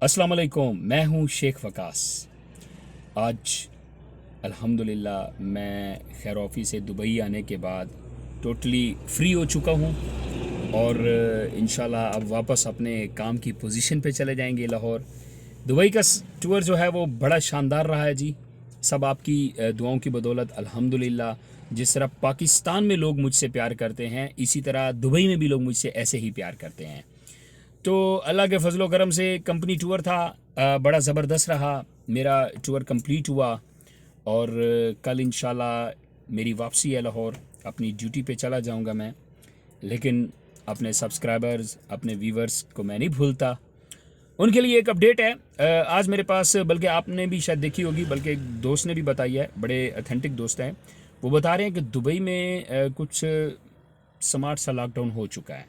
अस्सलाम वालेकुम, मैं हूँ शेख वकास। आज अल्हम्दुलिल्लाह मैं खैर ऑफिस से दुबई आने के बाद टोटली फ्री हो चुका हूँ और इंशाल्लाह अब वापस अपने काम की पोजीशन पे चले जाएंगे लाहौर। दुबई का टूर जो है वो बड़ा शानदार रहा है जी, सब आपकी दुआओं की बदौलत अल्हम्दुलिल्लाह। जिस तरह पाकिस्तान में लोग मुझसे प्यार करते हैं, इसी तरह दुबई में भी लोग मुझसे ऐसे ही प्यार करते हैं। तो अल्लाह के फजलो करम से कंपनी टूर था, बड़ा ज़बरदस्त रहा। मेरा टूर कंप्लीट हुआ और कल इंशाल्लाह मेरी वापसी है लाहौर। अपनी ड्यूटी पे चला जाऊंगा मैं, लेकिन अपने सब्सक्राइबर्स, अपने व्यूवर्स को मैं नहीं भूलता। उनके लिए एक अपडेट है आज मेरे पास, बल्कि आपने भी शायद देखी होगी, बल्कि एक दोस्त ने भी बताई है, बड़े अथेंटिक दोस्त हैं। वो बता रहे हैं कि दुबई में कुछ स्मार्ट सा लॉकडाउन हो चुका है,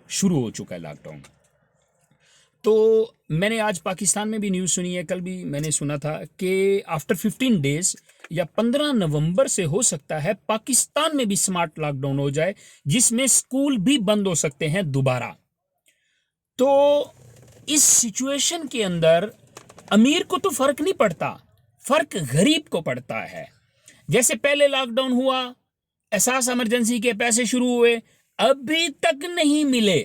शुरू हो चुका है लॉकडाउन। तो मैंने आज पाकिस्तान में भी न्यूज़ सुनी है, कल भी मैंने सुना था कि आफ्टर 15 डेज या 15 नवंबर से हो सकता है पाकिस्तान में भी स्मार्ट लॉकडाउन हो जाए, जिसमें स्कूल भी बंद हो सकते हैं दोबारा। तो इस सिचुएशन के अंदर अमीर को तो फर्क नहीं पड़ता, फर्क गरीब को पड़ता है। जैसे पहले लॉकडाउन हुआ, एहसास इमरजेंसी के पैसे शुरू हुए, अभी तक नहीं मिले।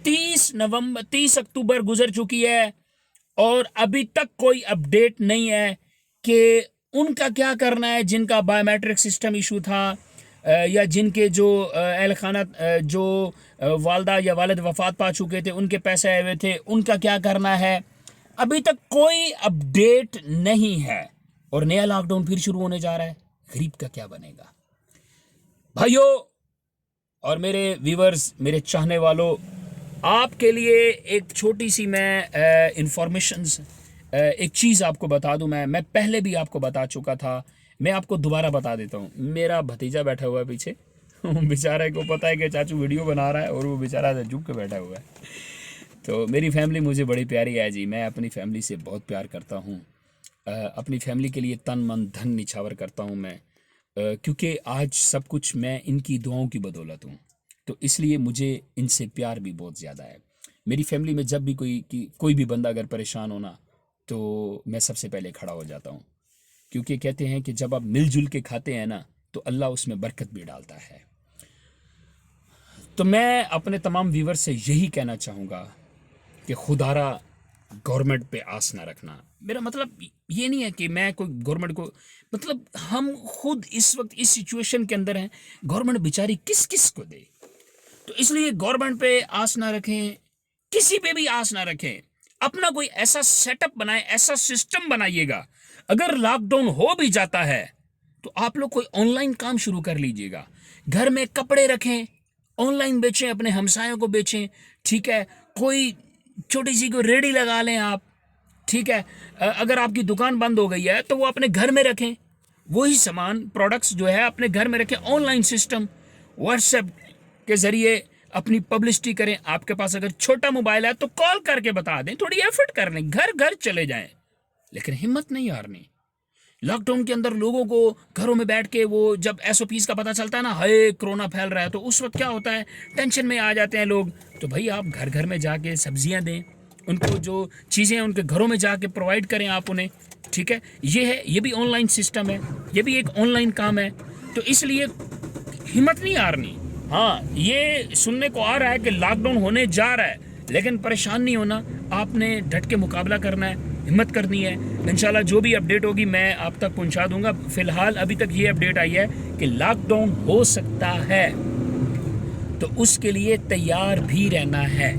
30 अक्टूबर गुजर चुकी है और अभी तक कोई अपडेट नहीं है कि उनका क्या करना है, जिनका बायोमेट्रिक सिस्टम इशू था या जिनके जो अहल खाना जो वालदा या वालिद वफात पा चुके थे, उनके पैसे आए हुए थे, उनका क्या करना है। अभी तक कोई अपडेट नहीं है और नया लॉकडाउन फिर शुरू होने जा रहा है। गरीब का क्या बनेगा भाइयों और मेरे व्यूवर्स, मेरे चाहने वालों। आपके लिए एक छोटी सी मैं इंफॉर्मेशंस, एक चीज़ आपको बता दूं। मैं पहले भी आपको बता चुका था, मैं आपको दोबारा बता देता हूं। मेरा भतीजा बैठा हुआ है पीछे बेचारे को पता है कि चाचू वीडियो बना रहा है और वो बेचारा झुक के बैठा हुआ है। तो मेरी फैमिली मुझे बड़ी प्यारी है जी, मैं अपनी फैमिली से बहुत प्यार करता हूँ। अपनी फैमिली के लिए तन मन धन निछावर करता हूँ मैं, क्योंकि आज सब कुछ मैं इनकी दुआओं की बदौलत हूँ। तो इसलिए मुझे इनसे प्यार भी बहुत ज़्यादा है। मेरी फैमिली में जब भी कोई भी बंदा अगर परेशान होना, तो मैं सबसे पहले खड़ा हो जाता हूँ, क्योंकि कहते हैं कि जब आप मिलजुल के खाते हैं ना, तो अल्लाह उसमें बरकत भी डालता है। तो मैं अपने तमाम व्यूवर से यही कहना चाहूँगा कि खुदारा गवर्नमेंट पे आस ना रखना। मेरा मतलब ये नहीं है कि मैं कोई गवर्नमेंट को, मतलब हम खुद इस वक्त इस सिचुएशन के अंदर हैं, गवर्नमेंट बेचारी किस किस को दे। तो इसलिए गवर्नमेंट पे आस ना रखें, किसी पे भी आस ना रखें। अपना कोई ऐसा सेटअप बनाएं, ऐसा सिस्टम बनाइएगा, अगर लॉकडाउन हो भी जाता है तो आप लोग कोई ऑनलाइन काम शुरू कर लीजिएगा। घर में कपड़े रखें, ऑनलाइन बेचें, अपने हमसायों को बेचें, ठीक है। कोई छोटी सी कोई रेडी लगा लें आप, ठीक है। अगर आपकी दुकान बंद हो गई है तो वो अपने घर में रखें, वही सामान प्रोडक्ट्स जो है अपने घर में रखें। ऑनलाइन सिस्टम, व्हाट्सएप के ज़रिए अपनी पब्लिसिटी करें। आपके पास अगर छोटा मोबाइल है तो कॉल करके बता दें, थोड़ी एफर्ट कर लें, घर घर चले जाएं, लेकिन हिम्मत नहीं हारनी। लॉकडाउन के अंदर लोगों को घरों में बैठ के, वो जब एसओपीज़ का पता चलता है ना, हाय कोरोना फैल रहा है, तो उस वक्त क्या होता है, टेंशन में आ जाते हैं लोग। तो भाई आप घर घर में जाके सब्जियां दें, उनको जो चीज़ें उनके घरों में जाके प्रोवाइड करें आप उन्हें, ठीक है। ये है, ये भी ऑनलाइन सिस्टम है, ये भी एक ऑनलाइन काम है। तो इसलिए हिम्मत नहीं हारनी। हाँ, ये सुनने को आ रहा है कि लॉकडाउन होने जा रहा है, लेकिन परेशान नहीं होना, आपने डट के मुकाबला करना है, हिम्मत करनी है। इंशाल्लाह जो भी अपडेट होगी मैं आप तक पहुंचा दूंगा। फिलहाल अभी तक ये अपडेट आई है कि लॉकडाउन हो सकता है, तो उसके लिए तैयार भी रहना है,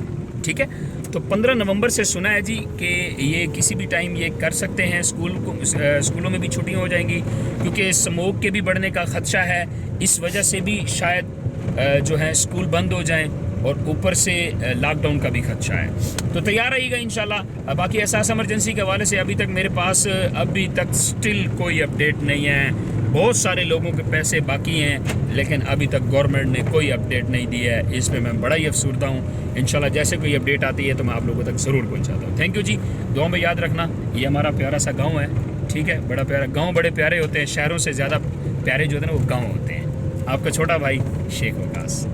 ठीक है। तो 15 नवंबर से सुना है जी कि ये किसी भी टाइम ये कर सकते हैं। स्कूलों में भी छुट्टियां हो जाएंगी, क्योंकि स्मोक के भी बढ़ने का खदशा है। इस वजह से भी शायद जो है स्कूल बंद हो जाएं और ऊपर से लॉकडाउन का भी खदशा है। तो तैयार रहिएगा इंशाल्लाह। बाकी एहसास इमरजेंसी के हवाले से अभी तक मेरे पास अभी तक स्टिल कोई अपडेट नहीं है। बहुत सारे लोगों के पैसे बाकी हैं, लेकिन अभी तक गवर्नमेंट ने कोई अपडेट नहीं दी है। इस पर मैं बड़ा ही अफसरदा हूँ। इंशाल्लाह जैसे कोई अपडेट आती है तो मैं आप लोगों तक ज़रूर पहुँचाता हूँ। थैंक यू जी, दुआ में याद रखना। ये हमारा प्यारा सा गाँव है, ठीक है, बड़ा प्यारा गाँव। बड़े प्यारे होते हैं, शहरों से ज़्यादा प्यारे जो होते हैं ना वो गाँव होते हैं। आपका छोटा भाई शेख वकास।